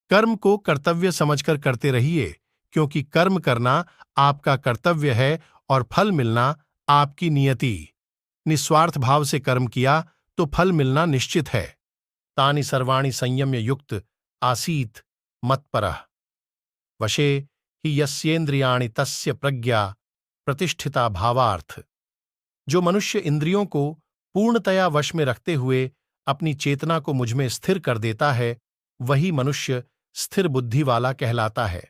कर्म को कर्तव्य समझकर करते रहिए, क्योंकि कर्म करना आपका कर्तव्य है और फल मिलना आपकी नियति। निस्वार्थ भाव से कर्म किया तो फल मिलना निश्चित है। तानि सर्वाणि संयम्य युक्त आसीत मत्परः वशे ही यस्येन्द्रियाणि तस्य प्रज्ञा प्रतिष्ठिता भावार्थ। जो मनुष्य इंद्रियों को पूर्णतया वश में रखते हुए अपनी चेतना को मुझमें स्थिर कर देता है, वही मनुष्य स्थिर बुद्धि वाला कहलाता है।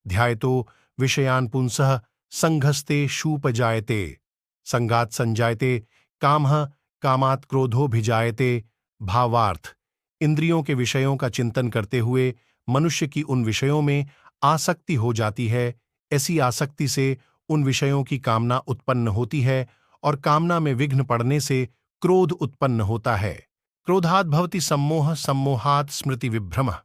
ध्यायतो विषयान् पुंसः संघस्ते शूपजायते संगात् संजायते कामः कामात् क्रोधोऽभिजायते भावार्थ। इंद्रियों के विषयों का चिंतन करते हुए मनुष्य की उन विषयों में आसक्ति हो जाती है। ऐसी आसक्ति से उन विषयों की कामना उत्पन्न होती है और कामना में विघ्न पड़ने से क्रोध उत्पन्न होता है। क्रोधात् भवति सम्मोह, सम्मोहात् स्मृति विभ्रमः,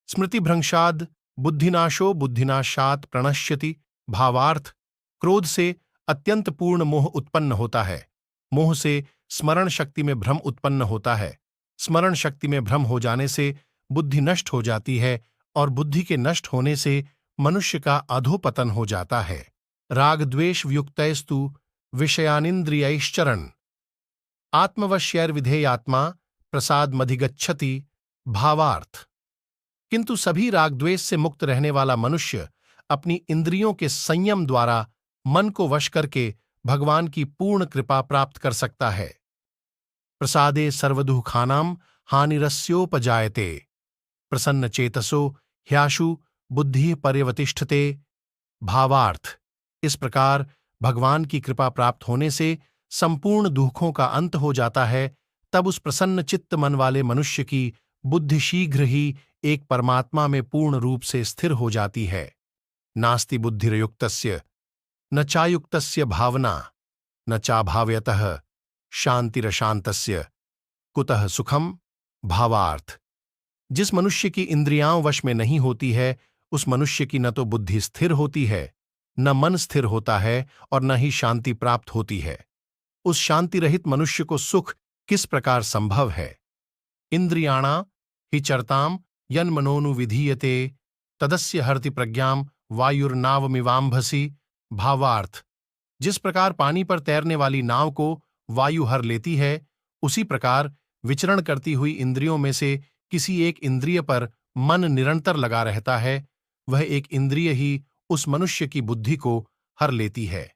स्मृतिभ्रंशाद् बुद्धिनाशो, बुद्धिनाशात् प्रणश्यति भावार्थ। क्रोध से अत्यंत पूर्ण मोह उत्पन्न होता है। मोह से स्मरण शक्ति में भ्रम उत्पन्न होता है। स्मरण शक्ति में भ्रम हो जाने से बुद्धि नष्ट हो जाती है और बुद्धि के नष्ट होने से मनुष्य का अधोपतन हो जाता है। राग द्वेष युक्तैस्तु विषयानिन्द्रियैश्चरन् आत्मवश्यैर्विधेयात्मा प्रसाद मधिगच्छति भावार्थ। किंतु सभी राग द्वेष से मुक्त रहने वाला मनुष्य अपनी इंद्रियों के संयम द्वारा मन को वश करके भगवान की पूर्ण कृपा प्राप्त कर सकता है। प्रसादे सर्वदुःखानां हानिरस्योपजायते प्रसन्न चेतसो ह्याशु बुद्धि पर्यवतिष्ठते भावार्थ। इस प्रकार भगवान की कृपा प्राप्त होने से संपूर्ण दुखों का अंत हो जाता है। तब उस प्रसन्न चित्त मन वाले मनुष्य की बुद्धि शीघ्र ही एक परमात्मा में पूर्ण रूप से स्थिर हो जाती है। नास्ति बुद्धिर्युक्तस्य न चायुक्तस्य भावना न चाभावयतः शांतिरशांतस्य कुतः सुखम भावार्थ। जिस मनुष्य की इंद्रियां वश में नहीं होती है, उस मनुष्य की न तो बुद्धि स्थिर होती है, न मन स्थिर होता है और न ही शांति प्राप्त होती है। उस शांति रहित मनुष्य को सुख किस प्रकार संभव है। इंद्रियाणा हि चरताम यन्मनोनुविधीयते तदस्य हरति प्रज्ञाम वायुर्नावमिवाम्भसि भावार्थ। जिस प्रकार पानी पर तैरने वाली नाव को वायु हर लेती है, उसी प्रकार विचरण करती हुई इंद्रियों में से किसी एक इंद्रिय पर मन निरंतर लगा रहता है। वह एक इंद्रिय ही उस मनुष्य की बुद्धि को हर लेती है।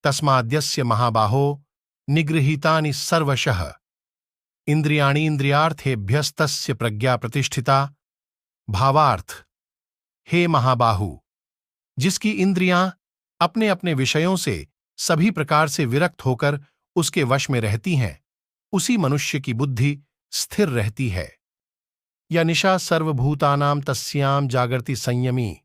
तस्माद्यस्य महाबाहो निगृहीतानि सर्वशः इंद्रियाणि इंद्रियार्थेभ्यस्तस्य प्रज्ञा प्रतिष्ठिता भावार्थ। हे महाबाहु, जिसकी इंद्रियां अपने अपने विषयों से सभी प्रकार से विरक्त होकर उसके वश में रहती हैं, उसी मनुष्य की बुद्धि स्थिर रहती है। या निशा सर्वभूतानां तस्यां जागृति संयमी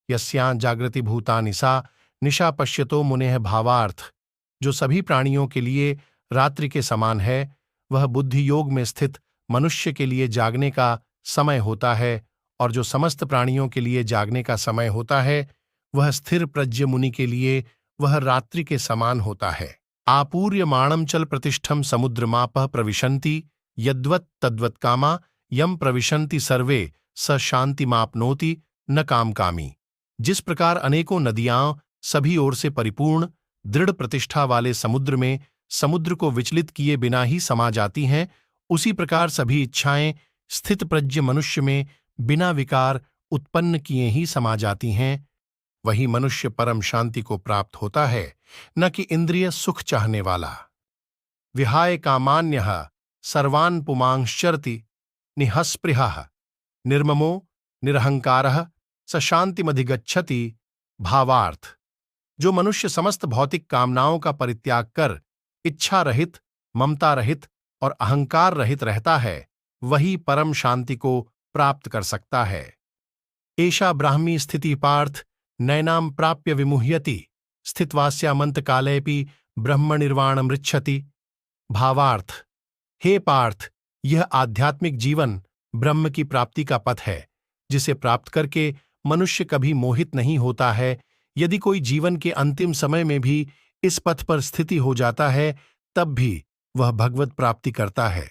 यस्यां जागृति भूतानि सा निशा पश्यतो मुनेः भावार्थ। जो सभी प्राणियों के लिए रात्रि के समान है, वह बुद्धि योग में स्थित मनुष्य के लिए जागने का समय होता है, और जो समस्त प्राणियों के लिए जागने का समय होता है, वह स्थिर प्रज्ञ मुनि के लिए वह रात्रि के समान होता है। आपूर्यमाणं चल प्रतिष्ठम समुद्रमापः प्रविशन्ति यद्वत् तद्वत् कामा यम प्रविशन्ति सर्वे स शान्तिमाप्नोति न कामकामी। जिस प्रकार अनेकों नदियां सभी ओर से परिपूर्ण दृढ़ प्रतिष्ठा वाले समुद्र में समुद्र को विचलित किए बिना ही समा जाती हैं, उसी प्रकार सभी इच्छाएं स्थित प्रज्ञ मनुष्य में बिना विकार उत्पन्न किए ही समा जाती हैं। वही मनुष्य परम शांति को प्राप्त होता है, न कि इंद्रिय सुख चाहने वाला। विहाय कामान्यः सर्वान् पुमांश्चरति निःस्पृहः निर्ममो निरहंकारः स शान्तिमधिगच्छति भावार्थ। जो मनुष्य समस्त भौतिक कामनाओं का परित्याग कर इच्छा रहित, ममता रहित और अहंकार रहित रहता है, वही परम शांति को प्राप्त कर सकता है। एषा ब्राह्मी स्थिति पार्थ नैनां प्राप्य विमुह्यति स्थित्वास्यामंत कालेऽपि ब्रह्मनिर्वाणमृच्छति भावार्थ। हे पार्थ, यह आध्यात्मिक जीवन ब्रह्म की प्राप्ति का पथ है, जिसे प्राप्त करके मनुष्य कभी मोहित नहीं होता है। यदि कोई जीवन के अंतिम समय में भी इस पथ पर स्थिति हो जाता है, तब भी वह भगवत प्राप्ति करता है।